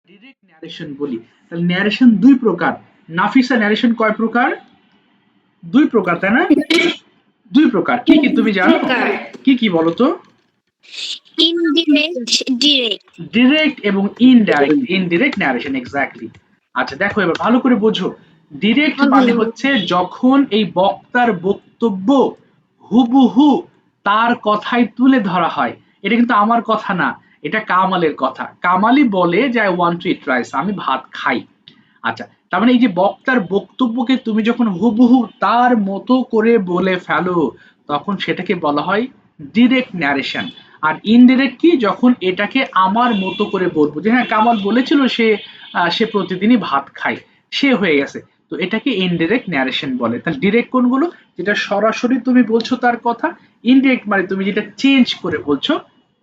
Direct narration বলি। তাহলে narration দুই প্রকার। নাফিসা, ন্যারেশন কয় প্রকার? দুই প্রকার, তাই না? দুই প্রকার। কি কি তুমি জানো? কি কি বলো তো? Indirect, direct. ডিরেক্ট এবং ইনডাইরেক্ট, ইনডিরেক্ট ন্যারেশন, এক্স্যাক্টলি। আচ্ছা দেখো, এবার ভালো করে বোঝো। ডিরেক্ট মানে হচ্ছে যখন এই বক্তার বক্তব্য হুবহু তার কথাই তুলে ধরা হয়। এটা কিন্তু আমার কথা না, এটা কামালের কথা। কামালই বলে যে I want to eat rice, আমি ভাত খাই। আচ্ছা, তার মানে এই যে বক্তার বক্তব্যকে তুমি যখন হুবহু তার মতো করে বলে ফেলো, তখন সেটাকে বলা হয় ডিরেক্ট ন্যারেশন। আর ইনডিরেক্ট কি? যখন এটাকে আমার মতো করে বলবো, যে হ্যাঁ কামাল বলেছিল সে প্রতিদিনই ভাত খায়, সে হয়ে গেছে, তো এটাকে ইনডিরেক্ট ন্যারেশন বলে। তাহলে ডিরেক্ট কোনগুলো? যেটা সরাসরি তুমি বলছো তার কথা। ইনডিরেক্ট মানে তুমি যেটা চেঞ্জ করে বলছো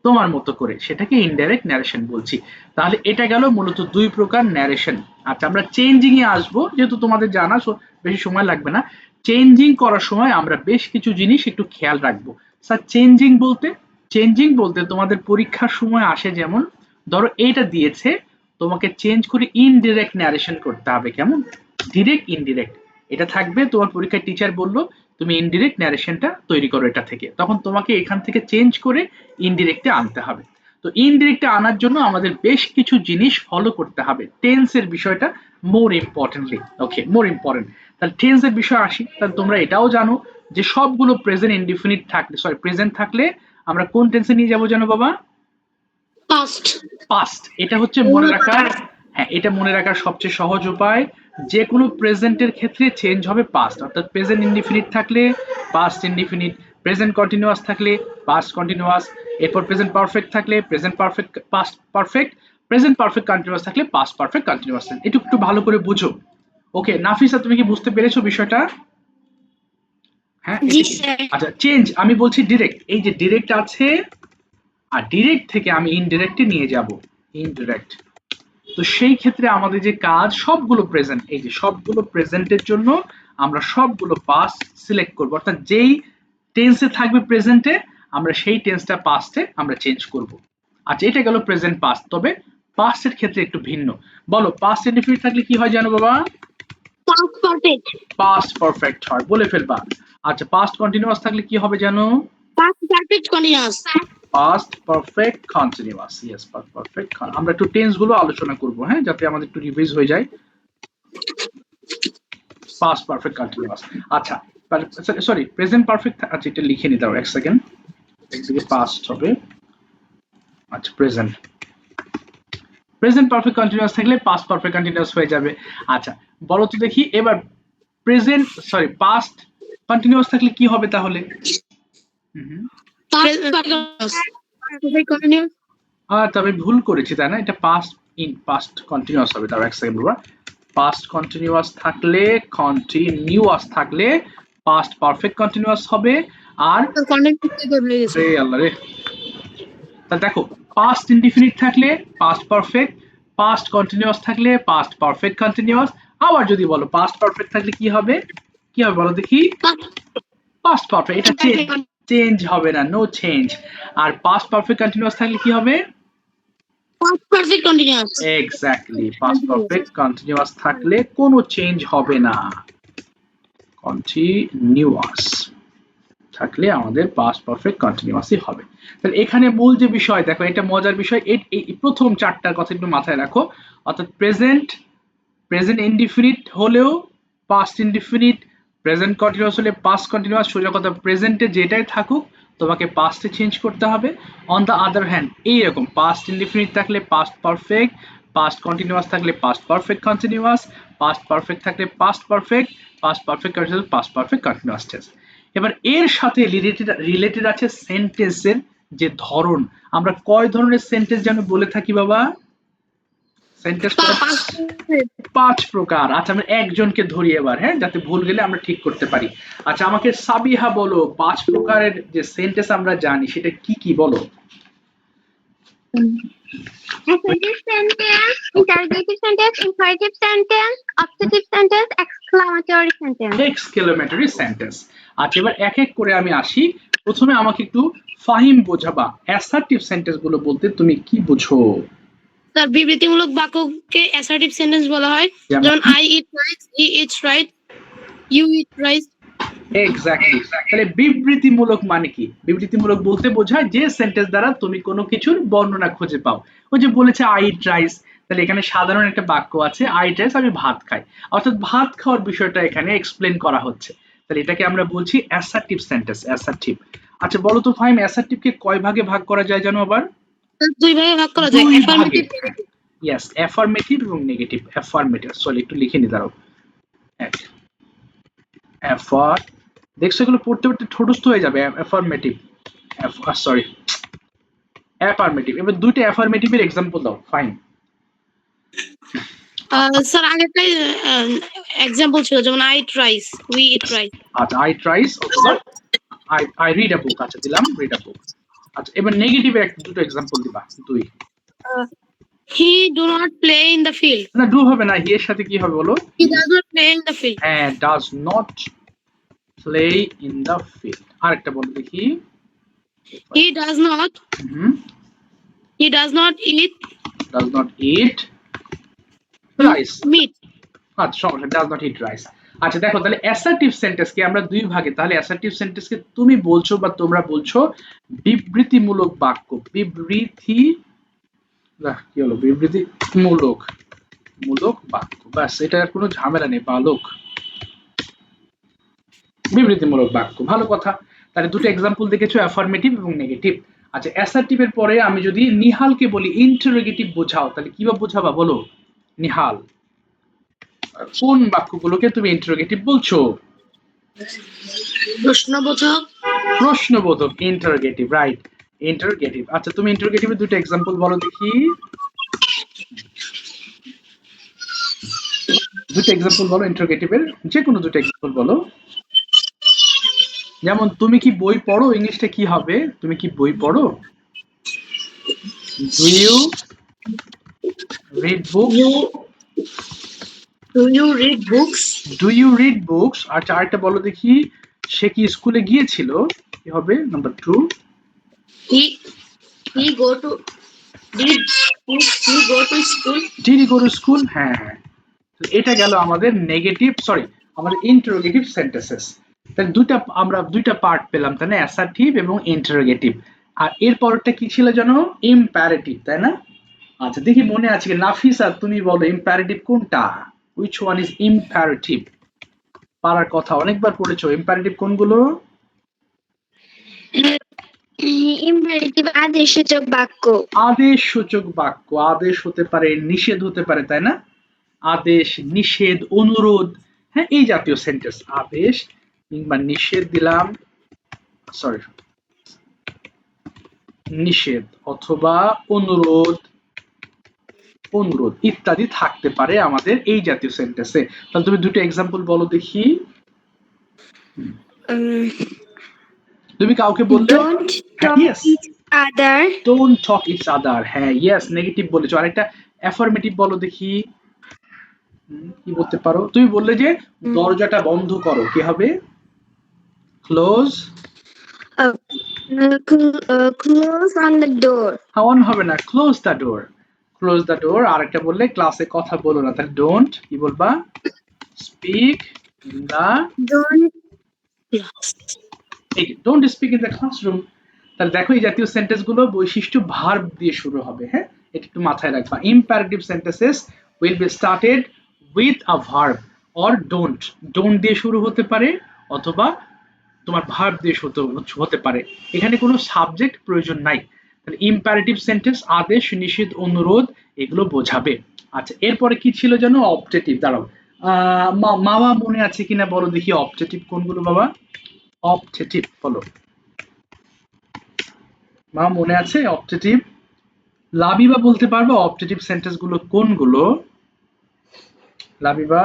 তোমার মতো করে, সেটাকে ইনডাইরেক্ট ন্যারেশন বলছি। তাহলে এটা গেল মূলত দুই প্রকার ন্যারেশন। আচ্ছা, আমরা চেঞ্জিং এ আসবো, যেহেতু তোমাদের জানা বেশি সময় লাগবে না। চেঞ্জিং করার সময় আমরা বেশ কিছু জিনিস একটু খেয়াল রাখবো। স্যার, চেঞ্জিং বলতে তোমাদের পরীক্ষার সময় আসে, যেমন ধরো এইটা দিয়েছে, তোমাকে চেঞ্জ করে ইনডিরেক্ট ন্যারেশন করতে হবে। কেমন? ডিরেক্ট ইনডিরেক্ট এটা থাকবে। তোমার পরীক্ষায় টিচার বললো তুমি ইনডিরেক্ট ন্যারেশনটা তৈরি করো এটা থেকে, তখন তোমাকে এখান থেকে চেঞ্জ করে ইনডিরেক্টে আনতে হবে। তো ইনডিরেক্টে আনার জন্য আমাদের বেশ কিছু জিনিস ফলো করতে হবে। টেন্সের বিষয়টা মোর ইম্পর্টেন্টলি, ওকে, মোর ইম্পর্টেন্ট। তাহলে টেন্সের বিষয়ে আসি। তাহলে তোমরা এটাও জানো যে সবগুলো প্রেজেন্ট ইনডিফিনিট থাকলে, সরি প্রেজেন্ট থাকলে আমরা কোন টেন্সে নিয়ে যাবো জানো বাবা? পাস্ট। পাস্ট। এটা হচ্ছে মনে রাখার, হ্যাঁ এটা মনে রাখার সবচেয়ে সহজ উপায়। যে কোনো প্রেজেন্টের ক্ষেত্রে চেঞ্জ হবে পাস্ট, অর্থাৎ প্রেজেন্ট ইনডিফিনিট থাকলে পাস্ট ইনডিফিনিট, প্রেজেন্ট কন্টিনিউয়াস থাকলে পাস্ট কন্টিনিউয়াস, এরপর প্রেজেন্ট পারফেক্ট থাকলে present perfect, past perfect, present perfect continuous থাকলে পাস্ট পারফেক্ট কন্টিনিউয়াস। একটু একটু ভালো করে বুঝো। ওকে নাফিসা, তুমি কি বুঝতে পেরেছো বিষয়টা? হ্যাঁ, জি স্যার। আচ্ছা, চেঞ্জ আমি বলছি ডিরেক্ট, এই যে ডিরেক্ট আছে, আর ডিরেক্ট থেকে আমি ইনডিরেক্টে নিয়ে যাব, ইনডিরেক্ট। তো সেই ক্ষেত্রে আমাদের যে কাজ, সবগুলো প্রেজেন্ট, এই যে সবগুলো প্রেজেন্টের জন্য আমরা সবগুলো পাস্ট সিলেক্ট করব, অর্থাৎ যেই টেন্সে থাকবে প্রেজেন্টে, আমরা সেই টেন্সটা পাস্টে আমরা চেঞ্জ করব। আচ্ছা, এটা গেল প্রেজেন্ট পাস্ট। তবে পাস্টের ক্ষেত্রে একটু ভিন্ন। বলো, পাস্ট ইনডিফিনিট থাকলে কি হয় জানো বাবা? Past perfect. পাস্ট পারফেক্ট হয়, বলে ফেলবা। আচ্ছা, পাস্ট কন্টিনিউয়াস থাকলে কি হবে জানো? Past perfect continuous. Past perfect continuous, yes, past perfect. আমরা একটু টেন্স গুলো আলোচনা করব, হ্যাঁ, যাতে আমাদের একটু রিভাইজ হয়ে যায়। Past perfect continuous. আচ্ছা, সরি প্রেজেন্ট পারফেক্ট, আচ্ছা এটা লিখে নি, দাও এক সেকেন্ড। একদিকে পাস্ট হবে, আচ্ছা প্রেজেন্ট, প্রেজেন্ট পারফেক্ট কন্টিনিউয়াস থাকলে পাস্ট পারফেক্ট কন্টিনিউয়াস হয়ে যাবে। আচ্ছা, বলো তো দেখি এবার, প্রেজেন্ট সরি পাস্ট কন্টিনিউয়াস থাকলে কি হবে তাহলে? Past perfect continuous. তবে ভুল করেছি তাই না? এটা পাস্ট কন্টিনিউয়াস হবে। তার এক সেকেন্ড বাবা। পাস্ট কন্টিনিউয়াস থাকলে, কন্টিনিউয়াস থাকলে পাস্ট পারফেক্ট কন্টিনিউয়াস হবে। আর রে আল্লাহ রে, তাহলে দেখো, পাস্ট ইনডিফিনিট থাকলে পাস্ট পারফেক্ট, পাস্ট কন্টিনিউয়াস থাকলে পাস্ট পারফেক্ট কন্টিনিউয়াস। আবার যদি বলো পাস্ট পারফেক্ট থাকলে কি হবে? কি হবে বলো দেখি? পাস্ট পারফেক্ট, এটা চেঞ্জ হবে না, নো চেঞ্জ। আর পাস্ট পারফেক্ট কন্টিনিউয়াস থাকলে কি হবে? Past perfect continuous. Exactly, past perfect continuous থাকলে কোনো চেঞ্জ হবে না। কন্টিনিউয়াস থাকলে আমাদের পাস্ট পারফেক্ট কন্টিনিউয়াসই হবে। তাহলে এখানে মূল যে বিষয়, দেখো এটা মজার বিষয়, এই প্রথম চারটার কথা একটু মাথায় রাখো। অর্থাৎ প্রেজেন্ট ইনডিফিনিট হলেও পাস্ট ইনডিফিনিট, প্রেজেন্ট কন্টিনিউয়াস হলে পাস্ট কন্টিনিউয়াস। সোজা কথা, প্রেজেন্টে যেটাই থাকুক তোমাকে পাস্টে চেঞ্জ করতে হবে। অন দ্য আদার হ্যান্ড, এইরকম পাস্ট ইনডিফিনিট থাকলে পাস্ট পারফেক্ট, পাস্ট কন্টিনিউয়াস থাকলে past perfect continuous, past perfect থাকলে past perfect, past perfect continuous, past perfect continuous tense. এবার এর সাথে রিলেটেড আছে সেন্টেন্সের যে ধরন। আমরা কয় ধরনের সেন্টেন্স যেন বলে থাকি বাবা? সেন্টেন্স 5 প্রকার। আচ্ছা, আমি একজনকে ধরি এবার, হ্যাঁ, যাতে ভুল গেলে আমরা ঠিক করতে পারি। আচ্ছা, আমাকে সাবিহা বলো, 5 প্রকারের যে সেন্টেন্স আমরা জানি সেটা কি কি বলো? Affirmative sentence, interrogative sentence, imperative sentence, objective sentence, exclamatory sentence. Exclamatory sentence. আচ্ছা, এবার এক এক করে আমি আসি। প্রথমে আমাকে একটু ফাহিম বোঝাবা, অ্যাসার্টিভ সেন্টেন্স গুলো বলতে তুমি কি বুঝো? তার বিবৃতিমূলক বাক্যকে অ্যাসার্টিভ সেন্টেন্স বলা হয়, যেমন যেমন I eat rice, he eats right, you eat rice. Exactly. তাহলে বিবৃতিমূলক মানে কি? বিবৃতিমূলক বলতে বোঝায় যে সেন্টেন্স দ্বারা তুমি কোনো কিছুর বর্ণনা খুঁজে পাও। ওই যে বলেছে আই ইট রাইস, তাহলে এখানে সাধারণ একটা বাক্য আছে আই ইট রাইস, আমি ভাত খাই, অর্থাৎ ভাত খাওয়ার বিষয়টা এখানে এক্সপ্লেন করা হচ্ছে। তাহলে এটাকে আমরা বলছি অ্যাসার্টিভ সেন্টেন্স, অ্যাসার্টিভ। আচ্ছা বলো তো ফাহিম, অ্যাসার্টিভকে কয় ভাগে ভাগ করা যায় জানো আবার? দুই ভাগে ভাগ করা যায়, দুই ভাগে। অ্যাফার্মেটিভ। ইয়েস, অ্যাফার্মেটিভ এবং নেগেটিভ। অ্যাফার্মেটিভ, সরি একটু লিখে নি দাঁড়াও। এক, অ্যাফার, দেখছো এগুলো পড়তে পড়তে ঠোঁটস্থ হয়ে যাবে। Affirmative, sorry affirmative. এবার দুইটা অ্যাফার্মেটিভের এক্সাম্পল দাও ফাইন। স্যার আগেরটাই এক্সাম্পল ছিল, যেমন I eat rice, we eat rice. আচ্ছা আই ট্রাইস অথবা আই রিড আ বুক। আচ্ছা দিলাম রিড আ বুক। আচ্ছা এবার নেগেটিভের দুটো এক্সাম্পল দিবা। দুই, he do not play in the field. না ডু হবে না, হি এর সাথে কি হবে বলো? He does not play in the field. হ্যাঁ, does not play in the field. আরেকটা বলো দেখি। He does not, hmm, he does not it does not eat rice. Meat. আচ্ছা সমস্যা, ডাজ নট ইট রাইস। আচ্ছা দেখো তাহলে অ্যাসার্টিভ সেন্টেন্সকে আমরা দুই ভাগে, তাহলে অ্যাসার্টিভ সেন্টেন্সকে তুমি বলছো বা তোমরা বলছো বিবৃতিমূলক বাক্য। বিবৃতি, কি হলো, বিবৃতি মূলক, মূলক বাক্য, ব্যাস এটা আর কোনো ঝামেলা নেই। বালক, বিবৃতিমূলক বাক্য, ভালো কথা। তাহলে দুটো এক্সাম্পল দেখেছো, অ্যাফার্মেটিভ এবং নেগেটিভ। আচ্ছা অ্যাসার্টিভের পরে আমি যদি নিহালকে বলি ইন্টারোগেটিভ বোঝাও, তাহলে কিভাবে বোঝাবা বলো? নিহাল, কোন বাক্যগুলোকে তুমি ইন্টারোগেটিভ বলছো? প্রশ্নবোধক। প্রশ্নবোধক, ইন্টারোগেটিভ, রাইট, ইন্টারোগেটিভ। আচ্ছা তুমি ইন্টারোগেটিভের দুটো এক্সাম্পল বলো দেখি। দুটো এক্সাম্পল বলো ইন্টারোগেটিভের, যে কোনো দুটো এক্সাম্পল বলো। যেমন তুমি কি বই পড়ো, ইংলিশটা কি হবে? তুমি কি বই পড়ো? Do you read books? Do you read books? Do you read books. আচ্ছা আরেকটা বলো দেখি, সে কি স্কুলে গিয়েছিল? কি হবে number 2? He go to, did he go to school? Did he go to school? হ্যাঁ হ্যাঁ। তো এটা গেল আমাদের নেগেটিভ, সরি আমাদের ইন্টারোগেটিভ সেন্টেন্সেস। তাহলে আমরা দুইটা পার্ট পেলাম, তাই না? অ্যাসার্টিভ এবং ইন্টারোগেটিভ। আর এর পরেরটা কি ছিল জানো? ইম্পারেটিভ, তাই না? আচ্ছা দেখি মনে আছে কি নাফিসা, তুমি বলো ইম্পারেটিভ কোনটা? Which one is imperative? পারার কথা, অনেকবার পড়েছো। ইম্পারেটিভ কোনগুলো? ইম্পারেটিভ আদেশসূচক বাক্য। আদেশসূচক বাক্য। আদেশ হতে পারে, নিষেধ হতে পারে, তাই না? আদেশ, নিষেধ, অনুরোধ, হ্যাঁ এই জাতীয় সেন্টেন্স। আদেশ কিংবা নিষেধ দিলাম, সরি নিষেধ অথবা অনুরোধ, অনুরোধ ইত্যাদি থাকতে পারে আমাদের এই জাতীয় সেন্টেন্সে। তাহলে তুমি দুটো এক্সাম্পল বলো দেখি। তুমি কাউকে বললে don't talk each other. Don't talk each other, হ্যাঁ ইয়েস নেগেটিভ বলেছো। আরেকটা অ্যাফার্মেটিভ বলো দেখি। কি বলতে পারো? তুমি বললে যে দরজাটা বন্ধ করো, কি হবে? Close, close on the door. On হবে না, close the door, close the door. আরেকটা বললে ক্লাসে কথা বলো না, তাহলে ডোন্ট, কি বলবা? Speak in the, don't speak in the classroom. তাহলে দেখো এই জাতীয় সেন্টেন্স গুলো বৈশিষ্ট্য ভার্ব দিয়ে শুরু হবে, হ্যাঁ এটা একটু মাথায় রাখবা। Imperative sentences will be started with a verb or don't. Don't দিয়ে শুরু হতে পারে অথবা তোমার ভার্ব দিয়ে হতে পারে, এখানে কোনো সাবজেক্ট প্রয়োজন নাই। তাহলে ইম্পারেটিভ সেন্টেন্স আদেশ, নিষেধ, অনুরোধ এগুলো বোঝাবে। আচ্ছা এরপরে কি ছিল যেন? অবজেক্টিভ। দাঁড়াও, মামা মনে আছে কিনা বলো দেখি, অবজেক্টিভ কোনগুলো বাবা? অবজেক্টিভ বলো, মা মনে আছে অবজেক্টিভ? লাবিবা বলতে পারবো অবজেক্টিভ সেন্টেন্স গুলো কোনগুলো? লাবিবা,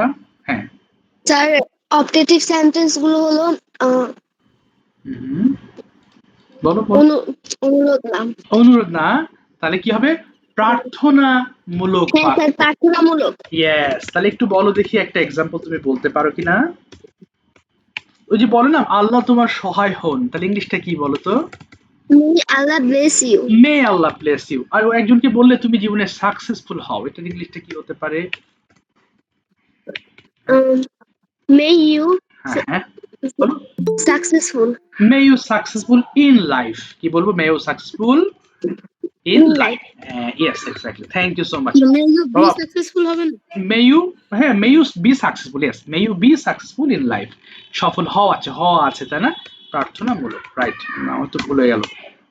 হ্যাঁ স্যার অবজেক্টিভ সেন্টেন্স গুলো হলো বলো বলো। অনুরোধ না। অনুরোধ না, তাহলে কি হবে? প্রার্থনামূলক হ্যাঁ স্যার, বাক্য। প্রার্থনামূলক। ইয়েস, তাহলে একটু বলো দেখি একটা এক্সাম্পল তুমি বলতে পারো কিনা। ওই যে বলো না আল্লাহ তোমার সহায় হন, তাহলে ইংলিশটা কি বলো তো? May Allah bless you. May Allah bless you. আর ও একজনকে বললে তুমি জীবনে সাকসেসফুল হও, এটার ইংলিশটা কি হতে পারে? May you হ্যাঁ হ্যাঁ বলো। successful may you successful in life. কি বলবো? May you successful in in life. life. Yes exactly, thank you so much. May you be successful হবে না? মে ইউ, হ্যাঁ may you be successful, yes may you be successful in life. সফল হওয়া আছে তাই না, প্রার্থনামূলক, রাইট। আমার তো ভুলে গেল।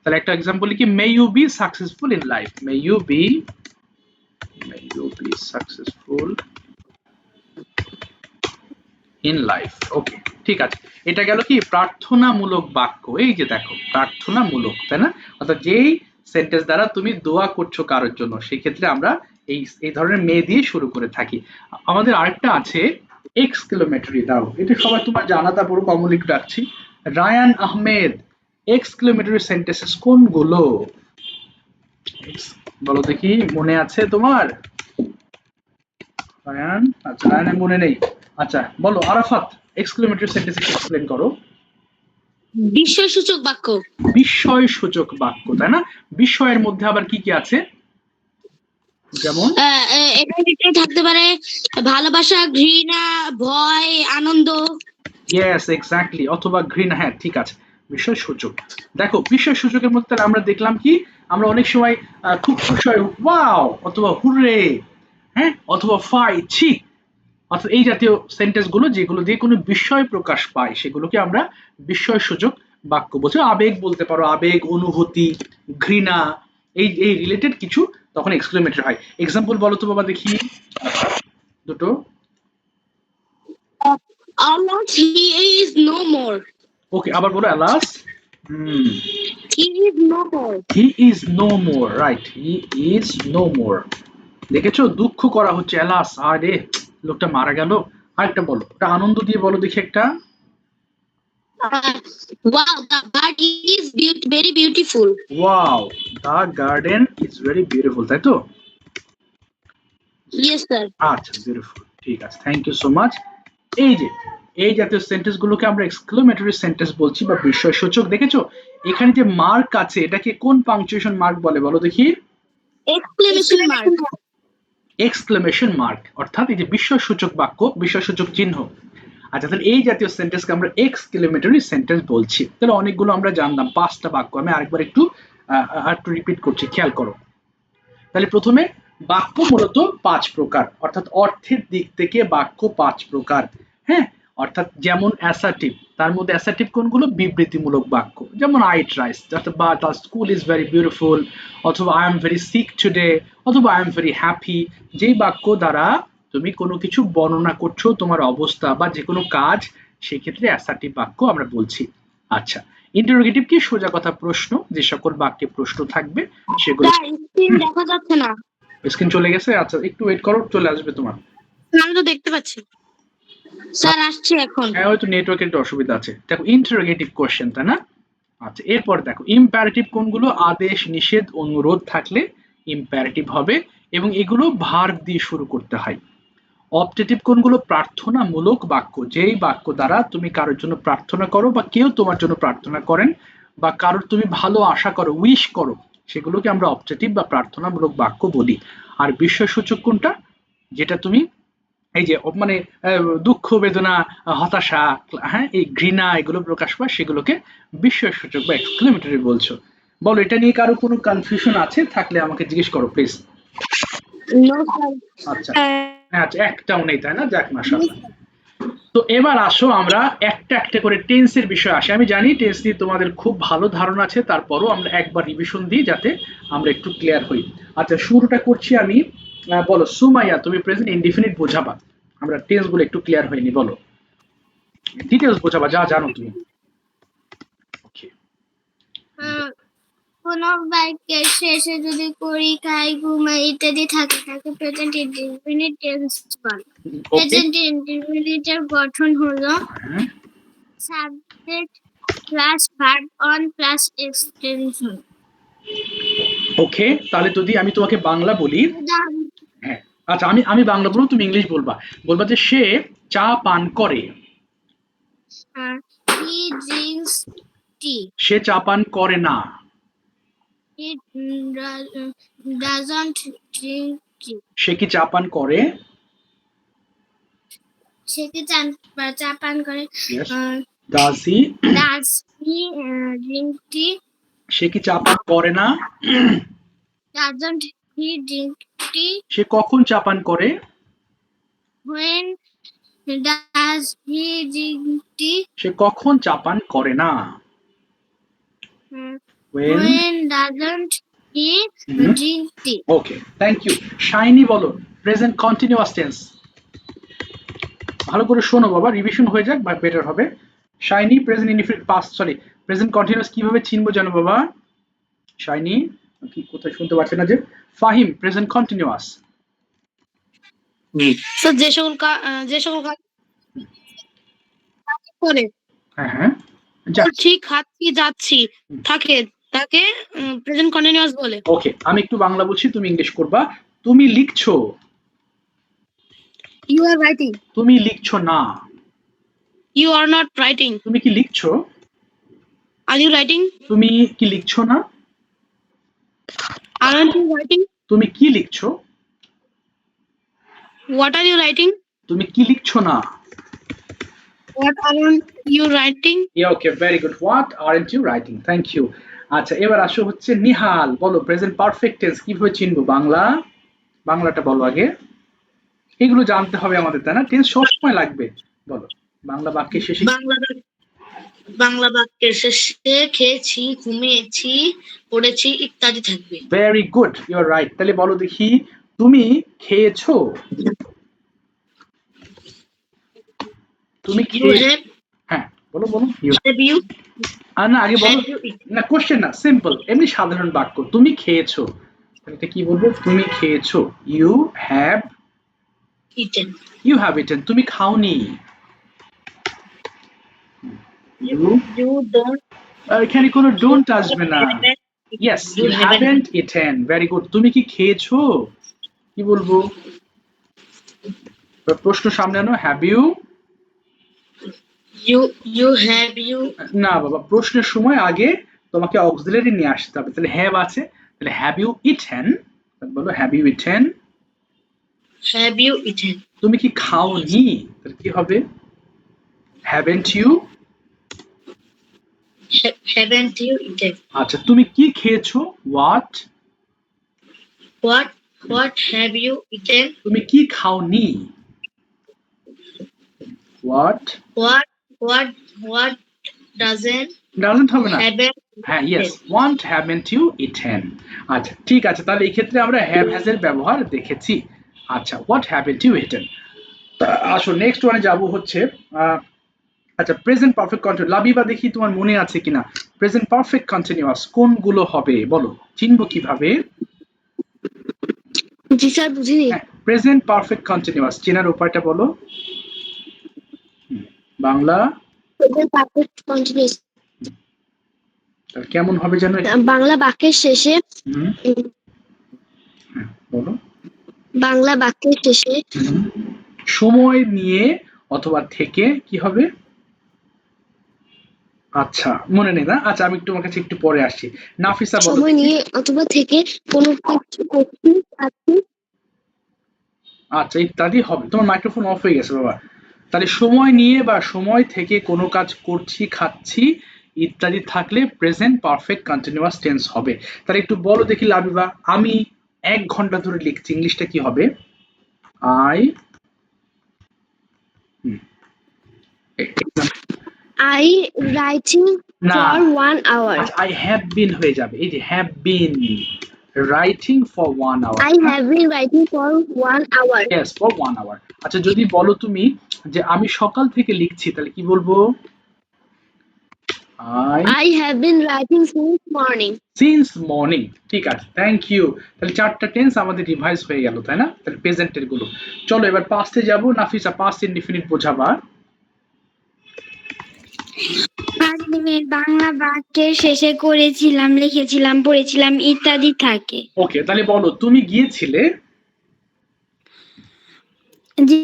তাহলে একটা এক্সাম্পল কি, may you be successful in life, may you be successful in life. Okay ঠিক আছে, এটা গেল কি প্রার্থনামূলক বাক্য। এই যে দেখো প্রার্থনামূলক, তাই না? অর্থাৎ যেই সেন্টেন্স দ্বারা তুমি দোয়া করছো কারোর জন্য, সেই ক্ষেত্রে আমরা এই ধরনের মে দিয়ে শুরু করে থাকি। আমাদের আরেকটা আছে এক্সক্লেমেটরি। দাও, এটা সবাই তোমার জানা, তারপর কমলিক ডাকছি। রায়ান আহমেদ, এক্সক্লেমেটরি সেন্টেন্সেস কোনগুলো? বলো দেখি, মনে আছে তোমার? রায়ান, আচ্ছা রায়ানের মনে নেই। আচ্ছা বলো আরাফাত, এক্সক্লেমেটরি সেন্টেন্স এক্সপ্লেন করো। বিস্ময়সূচক বাক্য। বিস্ময়সূচক বাক্য, তাই না? বিস্ময়ের মধ্যে আবার কি কি আছে? যেমন এখানে থাকতে পারে ভালোবাসা, ঘৃণা, ভয়, আনন্দ। ইয়েস এক্স্যাক্টলি, অথবা ঘৃণা, হ্যাঁ ঠিক আছে। বিস্ময়সূচক, দেখো বিস্ময়সূচকের মধ্যে তাহলে আমরা দেখলাম কি, আমরা অনেক সময় খুব খুশি হয় ওয়াও, অথবা হুররে, হ্যাঁ, অথবা ফাই ছি। অর্থাৎ এই জাতীয় সেন্টেন্স গুলো যেগুলো দিয়ে কোনো বিস্ময় প্রকাশ পায়, সেগুলোকে আমরা বিস্ময়সূচক বাক্য বলছি। আবেগ বলতে পারো, আবেগ, অনুভূতি, ঘৃণা, এই রিলেটেড কিছু তখন এক্সক্লেমেটরি হয়। এক্সাম্পল বলো তো বাবা দেখি দুটো। Alas, he is no more. Okay, আবার বলো alas. He is no more. He is no more, right, he is no more. দেখেছো, দুঃখ করা হচ্ছে, অ্যালাস, আরে লোকটা মারা গেল। আরেকটা বলো, ওটা আনন্দ দিয়ে বলো দেখি একটা। Wow, the bird is very beautiful. Wow, the garden is very beautiful, তাই তো? Yes, sir. আচ্ছা বিউটিফুল, ঠিক আছে, থ্যাংক ইউ সো মাচ। এই যে এই জাতীয় সেন্টেন্স গুলোকে আমরা এক্সক্লেমেটরি সেন্টেন্স বলছি বা বিস্ময়সূচক। দেখেছো এখানে যে মার্ক আছে, এটাকে কোন পাংচুয়েশন মার্ক বলে বলো দেখি? Exclamation mark. এক্সক্লেমেশন মার্ক, অর্থাৎ এই যে বিস্ময়সূচক বাক্য, বিস্ময়সূচক চিহ্ন। আচ্ছা, তাহলে এই জাতীয় সেন্টেন্সকে আমরা এক্সক্লেমেটরি সেন্টেন্স বলছি। তাহলে অনেকগুলো আমরা জানলাম, 5টা বাক্য। আমি আরেকবার একটু রিপিট করছি, খেয়াল করো। তাহলে প্রথমে বাক্য মূলত 5 প্রকার, অর্থাৎ অর্থের দিক থেকে বাক্য 5 প্রকার। হ্যাঁ, অর্থাৎ যেমন অ্যাসার্টিভ, তার মধ্যে অ্যাসার্টিভ কোনগুলো? বিবৃতিমূলক বাক্য, যেমন আই ট্রাইস, বা the school is very beautiful, অথবা I am very sick today, অথবা আই এম ভেরি হ্যাপি। যেই বাক্য দ্বারা তুমি কোনো কিছু বর্ণনা করছো, তোমার অবস্থা বা যে কোনো কাজ, সেক্ষেত্রে অ্যাসার্টিভ বাক্য আমরা বলছি। আচ্ছা, ইন্টারোগেটিভ কি? সোজা কথা প্রশ্ন, যে সকল বাক্যে প্রশ্ন থাকবে সেগুলো। Sir, screen দেখা যাচ্ছে না। স্ক্রিন চলে গেছে? আচ্ছা একটু ওয়েট করো, চলে আসবে তোমার। আমি তো দেখতে পাচ্ছি। স্যার আসছে এখন। হ্যাঁ, হয়তো নেটওয়ার্কের একটু অসুবিধা আছে। দেখো ইন্টারোগেটিভ কোশ্চেন, তাই না? আচ্ছা, এরপর দেখো ইম্পারেটিভ কোনগুলো? আদেশ, নিষেধ, অনুরোধ থাকলে ইম্পারেটিভ হবে, এবং এগুলো ভার্ব দিয়ে শুরু করতে হয়। অপটেটিভ কোনগুলো? প্রার্থনামূলক বাক্য, যেই বাক্য দ্বারা তুমি কারোর জন্য প্রার্থনা করো বা কেউ তোমার জন্য প্রার্থনা করেন, বা কারোর তুমি ভালো আশা করো, উইশ করো, সেগুলোকে আমরা অপটেটিভ বা প্রার্থনামূলক বাক্য বলি। আর বিস্ময়সূচক কোনটা? যেটা তুমি এই যে মানে দুঃখ, বেদনা, হতাশা, হ্যাঁ, এই ঘৃণা, এগুলো প্রকাশ পায়, সেগুলোকে বিস্ময়সূচক বা এক্সক্লেমেটরি বলছো। বলো, এটা নিয়ে কারো কোনো কনফিউশন আছে? থাকলে আমাকে জিজ্ঞেস করো প্লিজ। No, sir. আচ্ছা আচ্ছা, একটাও নেই, তাই না? যাক, মাশাআল্লাহ। তো এবার আসো আমরা একটা একটা করে টেন্সের বিষয়ে আসি। আমি জানি টেন্স নিয়ে তোমাদের খুব ভালো ধারণা আছে, তারপরও আমরা একবার রিভিশন দিই যাতে আমরা একটু ক্লিয়ার হই। আচ্ছা, শুরুটা করছি আমি। বলো সুমাইয়া, তুমি প্রেজেন্ট ইনডিফিনিট বোঝাবা, আমরা টেন্স গুলো একটু ক্লিয়ার হয়নি, বলো ডিটেলস বোঝাবা যা জানো তুমি। ওকে, কোন বাক্যের শেষে যদি করি, খাই, ঘুমাই ইত্যাদি থাকে, তাকে প্রেজেন্ট ইনডিফিনিট টেন্স বলে। প্রেজেন্ট ইনডিফিনিটের গঠন হলো subject plus verb on plus extension. Okay, তাহলে যদি আমি তোমাকে বাংলা বলি, হ্যাঁ আচ্ছা, আমি বাংলা বলবো, তুমি ইংলিশ বলবা। বলবা যে সে চা পান করে। হি ড্রিঙ্কস টি। সে চা পান করে না। he doesn't drink it. সে কি চা পান করে? সে কি চা পান করে? Yes. Does he? Does he drink tea? সে কি চা পান করে না? Doesn't he drink tea? সে কখন চা পান করে? When does he drink tea? সে কখন চা পান করে না? When doesn't he drink tea? Okay, thank you. Shiny বলো, present continuous tense. ভালো করে শোনো বাবা, রিভিশন হয়ে যাক বা বেটার হবে। Shiny present indefinite past, sorry present continuous কিভাবে চিনবো জানো বাবা? শাইনি কি কোথায় শুনতে পাচ্ছেন না যে? Fahim present continuous. স্যার যে সকল কাজ করে হ্যাঁ হ্যাঁ, করছি, খাচ্ছি, যাচ্ছি থাকে তাকে প্রেজেন্ট কন্টিনিউয়াস বলে। ওকে, আমি একটু বাংলা বলছি, তুমি ইংলিশ করবা। তুমি লিখছো। You are writing. তুমি লিখছো না। You are not writing. তুমি কি লিখছো? Are you writing? তুমি কি লিখছো না? Aren't you writing? তুমি কি লিখছো? What are you writing? তুমি কি লিখছো না? What aren't you writing? Okay, very good. What aren't you writing, thank you. আচ্ছা, এবার আসো হচ্ছে নিহাল, বলো প্রেজেন্ট পারফেক্ট টেন্স কিভাবে চিনবো? বাংলাটা বলো আগে, এগুলো জানতে হবে আমাদের, তাই না? টেন্স সবসময় লাগবে। বলো বাংলা বাক্যের শেষে। বাংলা বাক্যের শেষে খেয়েছি, ঘুমিয়েছি, পড়েছি ইত্যাদি থাকবে। Very good, you are right. তাহলে বলো দেখি, তুমি খেয়েছো? তুমি হ্যাঁ বলো বলো। না আগে বলো না, কোশ্চেন না, সিম্পল এমনি সাধারণ বাক্য। তুমি খেয়েছো, এটা কি বলবো? তুমি খেয়েছো, ইউ হ্যাভ ইটেন। তুমি খাওনি, ইউ ডোন্ট। এখানে কোনো ডোন্ট আসবে না। Yes, you haven't eaten. Very good. তুমি কি খেয়েছো, কি বলবো? প্রশ্ন সামনে আনো, have you. You have you. না বাবা, প্রশ্নের সময় আগে তোমাকে অক্সিলারি নিয়ে আসতে হবে। তাহলে হ্যাভ আছে, তাহলে হ্যাভ ইউ ইটেন, বলো have you eaten. Have you eaten. তুমি কি খাওনি, তাহলে কি হবে? Haven't you. Haven't you eaten. আচ্ছা, তুমি কি খেয়েছো? What have you eaten. তুমি কি খাওনি? হোয়াট ডাজন্ট হবে না। হ্যাঁ, yes, want haven't you eaten. আচ্ছা ঠিক আছে, তাহলে এই ক্ষেত্রে আমরা হ্যাভ হ্যাজ এর ব্যবহার দেখেছি। আচ্ছা, হোয়াট হ্যাভেন্ট ইউ ইটেন। আসো নেক্সট ওয়ানে যাব হচ্ছে আচ্ছা, প্রেজেন্ট পারফেক্ট কন্টিনিউয়াস। লাবিবা দেখি তোমার মনে আছে কিনা, প্রেজেন্ট পারফেক্ট কন্টিনিউয়াস কোনগুলো হবে বলো, চিনবো কিভাবে? জি স্যার, বুঝিনি। প্রেজেন্ট পারফেক্ট কন্টিনিউয়াস চেনার উপায়টা বলো। বাংলা প্রেজেন্ট পারফেক্ট কন্টিনিউয়াস কেমন হবে জানো? বাংলা বাক্যের শেষে বলো। বাংলা বাক্যের শেষে সময় নিয়ে অথবা থেকে কি হবে? আচ্ছা মনে নেই না, আচ্ছা আমি তোমার কাছে একটু পরে আসছি। নাফিসা বলো। সময় নিয়ে অথবা থেকে কোনো কিছু করছি, আচ্ছা ইত্যাদি হবে। তোমার মাইক্রোফোন অফ হয়ে গেছে বাবা। তাহলে সময় নিয়ে বা সময় থেকে কোনো কাজ করছি, খাচ্ছি ইত্যাদি থাকলে প্রেজেন্ট পারফেক্ট কন্টিনিউয়াস টেন্স হবে। তাহলে একটু বলো দেখি লাবিবা, আমি 1 ঘন্টা ধরে লিখছি, ইংলিশটা কি হবে? I writing for 1 hour. I have been হয়ে যাবে, এই যে have been writing for 1 hour. I have been writing for 1 hour. Yes, for 1 hour. আচ্ছা যদি বলো তুমি যে আমি সকাল থেকে লিখছি, তাহলে কি বলবো? I have been writing since morning. Since morning। ঠিক আছে, থ্যাংক ইউ। তাহলে 4টা টেন্স আমাদের রিভাইজ হয়ে গেল, তাই না? তাহলে প্রেজেন্টের গুলো। চলো এবার পাস্টে যাব। নাফিসা পাস্ট ইনডিফিনিট বোঝাবা। বাংলা বাক্যের শেষে করেছিলাম, লিখেছিলাম, পড়েছিলাম ইত্যাদি থাকে। ওকে, তাহলে বলো তুমি গিয়েছিলে। জি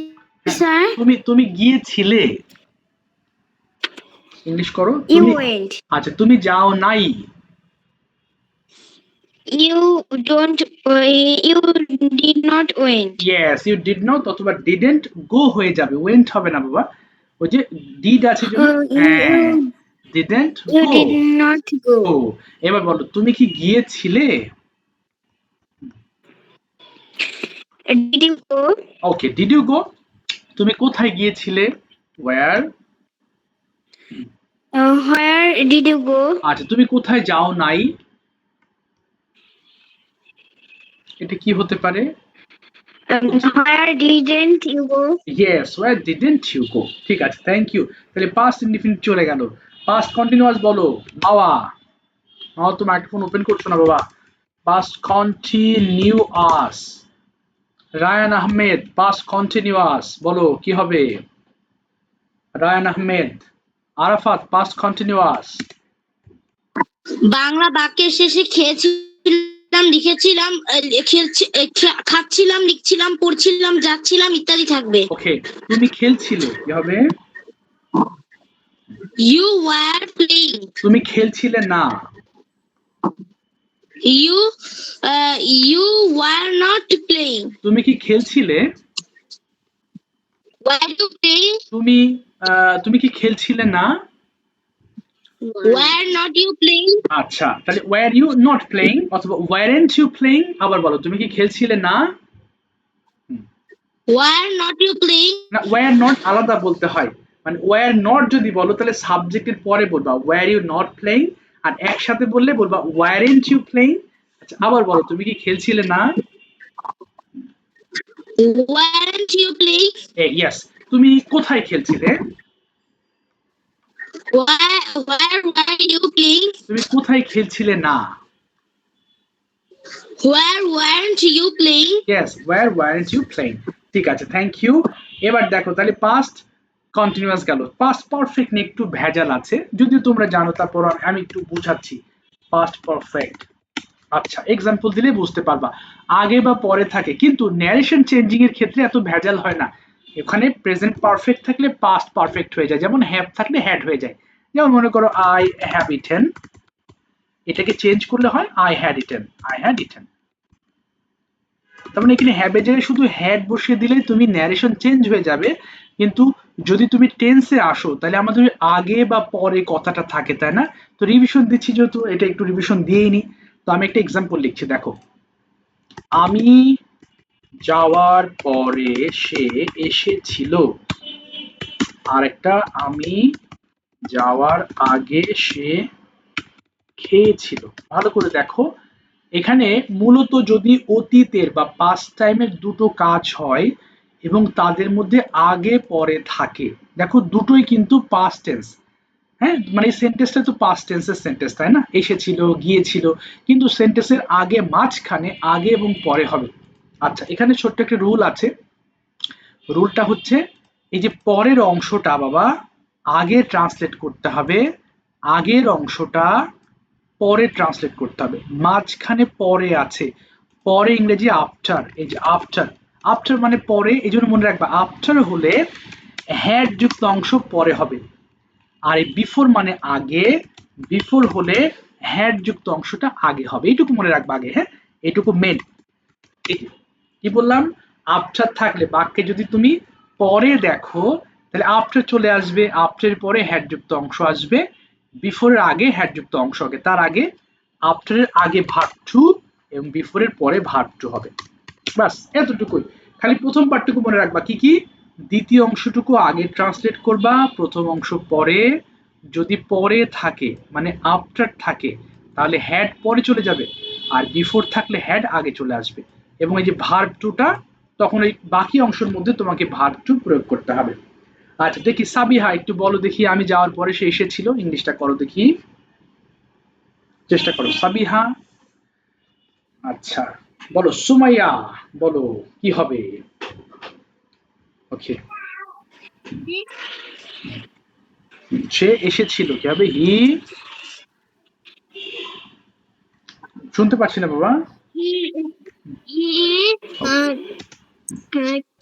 স্যার। তুমি গিয়েছিলে, ইংলিশ করো। You went. আচ্ছা, তুমি যাও নাই। you did not went. Yes, you did not অথবা ডিডন্ট গো হয়ে যাবে, ওয়েন্ট হবে না বাবা। ওই যে ডিড আছে জন্য, হ্যাঁ, didn't You go. did not go. ও, এবার বলো তুমি কি গিয়েছিলে? Did you go? Okay, did you go? তুমি কোথায় গিয়েছিলে? Where. Where did you go? আচ্ছা, তুমি কোথায় যাও নাই? এটা কি হতে পারে? Where didn't you go? Yes, where didn't you go. ঠিক আছে, থ্যাংক ইউ। তাহলে পাস্ট ইনডিফিনিট চলে গেল। পাস্ট কন্টিনিউয়াস বলো। মাওয়া, মাওয়া তুমি মাইক্রোফোন ওপেন করছো না বাবা। Past continuous. Rayan Ahmed, past continuous বলো কি হবে? রায়ান আহমেদ। Arafat, past continuous. বাংলা বাক্যের শেষে খেয়েছিলাম, লিখেছিলাম, খাচ্ছিলাম, লিখছিলাম, পড়ছিলাম, যাচ্ছিলাম ইত্যাদি থাকবে। ওকে, তুমি খেলছিলে কি হবে? You were playing. তুমি খেলছিলে না। You were not playing. তুমি কি খেলছিলে? Were you playing? তুমি কি খেলছিলে না? Were not you playing? আচ্ছা, তাহলে were you not playing অথবা weren't you playing? আবার বলো, তুমি কি খেলছিলে না? Were not you playing? না, were not আলাদা বলতে হয়। মানে were not যদি বলো তাহলে সাবজেক্টের পরে বলবা were you not playing, আর একসাথে বললে বলবা weren't you playing। আচ্ছা, আবার বলো, তুমি কি খেলছিলে না? Weren't you playing? ইয়েস। তুমি কোথায় খেলছিলে? Where were you playing? তুমি কোথায় খেলছিলে না? Where weren't you playing? Yes, where weren't you playing। ঠিক আছে, থ্যাংক ইউ। এবার দেখো, তাহলে পাস্ট কন্টিনিউয়াস গেল। পাস্ট পারফেক্ট নিয়ে একটু ভেজাল আছে, যদিও তোমরা জানো, তারপর আমি একটু বুঝাচ্ছি। পাস্ট পারফেক্ট, আচ্ছা এক্সাম্পল দিলে বুঝতে পারবা। আগে বা পরে থাকে, কিন্তু ন্যারেশন চেঞ্জিং এর ক্ষেত্রে এত ভেজাল হয় না। এখানে প্রেজেন্ট পারফেক্ট থাকলে পাস্ট পারফেক্ট হয়ে যায়, যেমন হ্যাভ থাকলে হ্যাড হয়ে যায়। যেমন মনে করো আই হ্যাভ ইটেন, এটাকে চেঞ্জ করলে হয় I had eaten, I had eaten. তার মানে এখানে হ্যাভ এর জায়গায় শুধু হ্যাড বসিয়ে দিলে তুমি ন্যারেশন চেঞ্জ হয়ে যাবে, কিন্তু যদি তুমি টেন্সে আসো তাহলে আমাদের আগে বা পরে কথাটা থাকে, তাই না? তো রিভিশন দিচ্ছি যেহেতু, এটা একটু রিভিশন দিয়েই নি। তো আমি একটা এক্সাম্পল লিখছি, দেখো। আমি যাওয়ার পরে সে এসেছিল। আর একটা, আমি যাওয়ার আগে সে খেয়েছিল। ভালো করে দেখো, এখানে মূলত যদি অতীতের বা পাস্ট টাইমের দুটো কাজ হয় এবং তাদের মধ্যে আগে পরে থাকে, দেখো দুটোই কিন্তু পাস্ট টেন্স। হ্যাঁ, মানে সেন্টেন্সটা তো পাস্ট টেন্সের সেন্টেন্স, তাই না? এসেছিল, গিয়েছিল, কিন্তু সেন্টেন্সের আগে মাঝখানে আগে এবং পরে হবে। আচ্ছা, এখানে ছোট্ট একটা রুল আছে। রুলটা হচ্ছে, এই যে পরের অংশটা বাবা আগে ট্রান্সলেট করতে হবে, আগের অংশটা পরে ট্রান্সলেট করতে হবে। মাঝখানে পরে আছে, পরে ইংরেজি আফটার। এই যে আফটার, আফটার মানে পরে, এই জন্য মনে রাখবা আফটার হলে হ্যাড যুক্ত অংশ পরে হবে, আর এই বিফোর মানে আগে, বিফোর হলে হ্যাড যুক্ত অংশটা আগে হবে। এইটুকু মনে রাখবা আগে, হ্যাঁ, এইটুকু মেন। কি বললাম? আফটার থাকলে বাক্যে যদি তুমি পরে দেখো তাহলে আফটার চলে আসবে, আফটারের পরে হ্যাড যুক্ত অংশ আসবে, বিফোরের আগে হ্যাড যুক্ত অংশ হবে, তার আগে আফটারের আগে ভার্ব টু এবং বিফোরের পরে ভার্ব টু হবে। বাস এতটুকুই। খালি প্রথম পার্টটুকু মনে রাখবা কি কি, দ্বিতীয় অংশটুকু আগে ট্রান্সলেট করবা, প্রথম অংশ পরে। যদি পরে থাকে মানে আফটার থাকে তাহলে হ্যাড পরে চলে যাবে, আর বিফোর থাকলে হ্যাড আগে চলে আসবে, এবং এই যে ভার্ব টুটা তখন এই বাকি অংশের মধ্যে তোমাকে ভার্ব টু প্রয়োগ করতে হবে। আচ্ছা দেখি সাবিহা, একটু বলো দেখি, আমি যাওয়ার পরে সে এসেছিল, ইংলিশটা করো দেখি, চেষ্টা করো সাবিহা। আচ্ছা বলো সুমাইয়া, বলো কি হবে? ওকে, সে এসেছিল, কি হবে? হি, শুনতে পাচ্ছি না বাবা। He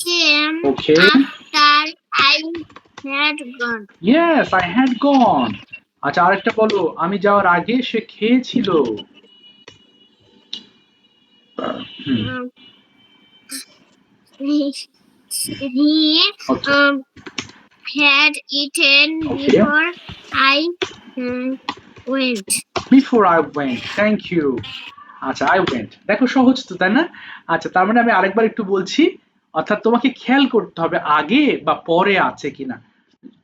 came okay, after I had gone. Yes, I had gone. আচ্ছা আরেকটা বলো, আমি যাওয়ার আগে সে খেয়েছিল। um, he Okay. had eaten Okay. before I went. Before I went. Thank you. আচ্ছা, I went. দেখো সহজ তো, তাই না? আচ্ছা, তার মানে আমি আরেকবার একটু বলছি, অর্থাৎ তোমাকে খেয়াল করতে হবে আগে বা পরে আছে কিনা।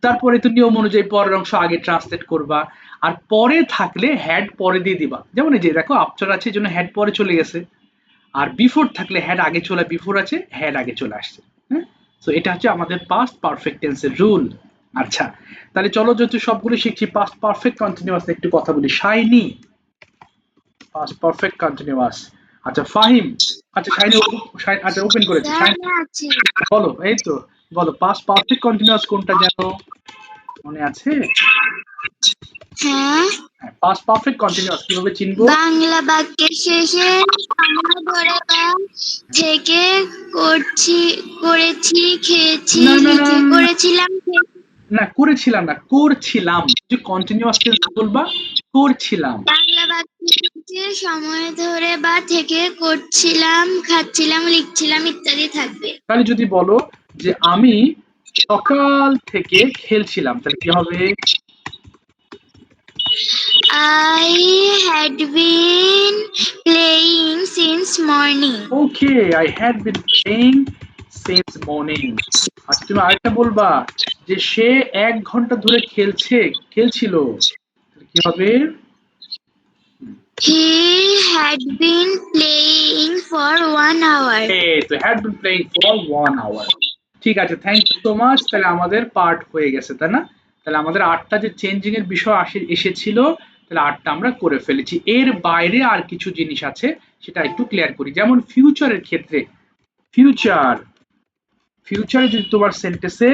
তারপরে তো নিয়ম অনুযায়ী পরের অংশ আগে ট্রান্সলেট করবা, আর পরে থাকলে হ্যাড পরে দিয়ে দিবা। যেমন এই যে দেখো আফটার আছে, এই জন্য হ্যাড পরে চলে গেছে। আর বিফোর থাকলে হ্যাড আগে চলে, বিফোর আছে হ্যাড আগে চলে আসছে। হ্যাঁ, তো এটা হচ্ছে আমাদের পাস্ট পারফেক্ট টেন্সের রুল। আচ্ছা, তাহলে চলো যেহেতু সবগুলো শিখছি, পাস্ট পারফেক্ট কন্টিনিউয়াস একটু কথা বলি। Shiny, past perfect continuous. আচ্ছা ফাহিম, আচ্ছা শাইনি, আচ্ছা ওপেন করেছে। আছে। বলো, এই তো বলো, পাস্ট পারফেক্ট কন্টিনিউয়াস কোনটা জানো, মনে আছে? হ্যাঁ, পাস্ট পারফেক্ট কন্টিনিউয়াস কিভাবে চিনবো? বাংলা বাক্যের শেষে সময় ধরে বা থেকে করছি, করেছি, খেয়েছি, না না না লিখে, করেছিলাম, না, করেছিলাম না, করছিলাম। যে কন্টিনিউয়াস টেন্স বলবা করছিলাম। বাংলা বাক্যের শেষে সময় ধরে বা থেকে করছিলাম, খাচ্ছিলাম, লিখছিলাম ইত্যাদি থাকবে। তাহলে যদি বলো যে আমি সকাল থেকে খেলছিলাম, তাহলে কি হবে? I had been playing since morning. Okay, I had been playing since morning. আচ্ছা, তুমি আরেকটা বলবা যে সে 1 ঘন্টা ধরে খেলছিল, তাহলে কি হবে? He had been playing for 1 hour. এই তো, had been playing for 1 hour. ঠিক আছে, থ্যাংক ইউ সো মাচ। তাহলে আমাদের পার্ট হয়ে গেছে, তাই না? তাহলে আমাদের 8টা যে চেঞ্জিং এর বিষয় এসেছিল, তাহলে 8টা আমরা করে ফেলেছি। এর বাইরে আর কিছু জিনিস আছে, সেটা একটু ক্লিয়ার করি। যেমন ফিউচারের ক্ষেত্রে, ফিউচার, ফিউচারে যদি তোমার সেন্টেন্সে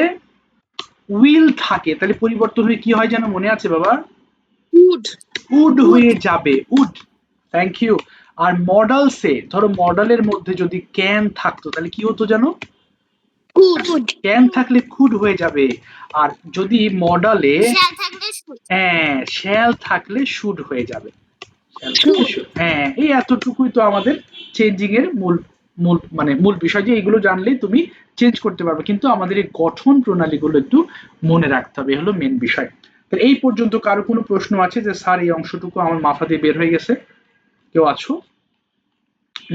উইল থাকে, তাহলে পরিবর্তন হয়ে কি হয় যেন মনে আছে বাবা? Would. উড হয়ে যাবে, উড। Thank you. আর মডেলসে, ধরো মডেলের মধ্যে যদি ক্যান থাকতো, তাহলে কি হতো জানো? Could. ক্যান থাকলে কুড হয়ে যাবে। আর যদি মডেলে শ্যাল থাকলে শুড হয়ে যাবে। হ্যাঁ, এই এতটুকুই তো আমাদের চেঞ্জিং এর মূল মূল মানে মূল বিষয়, যে এগুলো জানলেই তুমি চেঞ্জ করতে পারবে। কিন্তু আমাদের এই গঠন প্রণালীগুলো একটু মনে রাখতে হবে, হলো মেন বিষয়। তো এই পর্যন্ত কারো কোনো প্রশ্ন আছে যে স্যার এই অংশটুকু আমার মাথা দিয়ে বের হয়ে গেছে? কেউ আছো?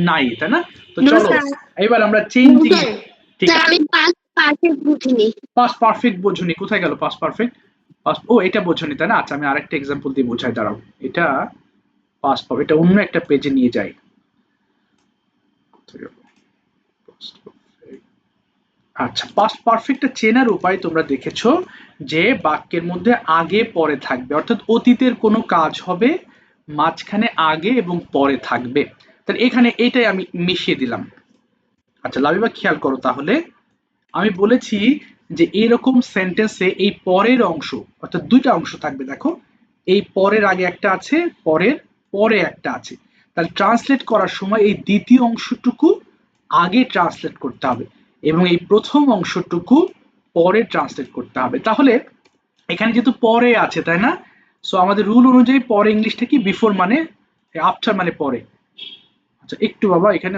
নাই, তাই না? তো No, চলো sir. এবার আমরা চেঞ্জিং। No, sir. ঠিক স্যার আছে, আমি past perfect বুঝিনি। পাস্ট পারফেক্ট বোঝনি, কোথায় গেল পাস্ট পারফেক্ট? ও এটা বোঝনি, তাই না? আচ্ছা, আমি আরেকটা এক্সাম্পল দিয়ে বোঝাই, দাঁড়াও। এটা পাস্ট পারফেক্ট, এটা অন্য একটা পেজে নিয়ে যাই। আচ্ছা, পাস্ট পারফেক্টটা চেনার উপায় তোমরা দেখেছো যে বাক্যের মধ্যে আগে পরে থাকবে, অর্থাৎ অতীতের কোনো কাজ হবে, মাঝখানে আগে এবং পরে থাকবে। তাহলে এখানে এটাই আমি মিশিয়ে দিলাম। আচ্ছা লাবিবা, খেয়াল করো তাহলে। আমি বলেছি যে এরকম সেন্টেন্সে এই পরের অংশ, অর্থাৎ 2টা অংশ থাকবে। দেখো, এই পরের আগে একটা আছে, পরের পরে একটা আছে। তাহলে ট্রান্সলেট করার সময় এই দ্বিতীয় অংশটুকু আগে ট্রান্সলেট করতে হবে এবং এই প্রথম অংশটুকু পরে ট্রান্সলেট করতে হবে। তাহলে এখানে যেহেতু পরে আছে, তাই না? সো আমাদের রুল অনুযায়ী পরে ইংলিশটা কি? বিফোর মানে আফটার মানে পরে। আচ্ছা একটু বাবা, এখানে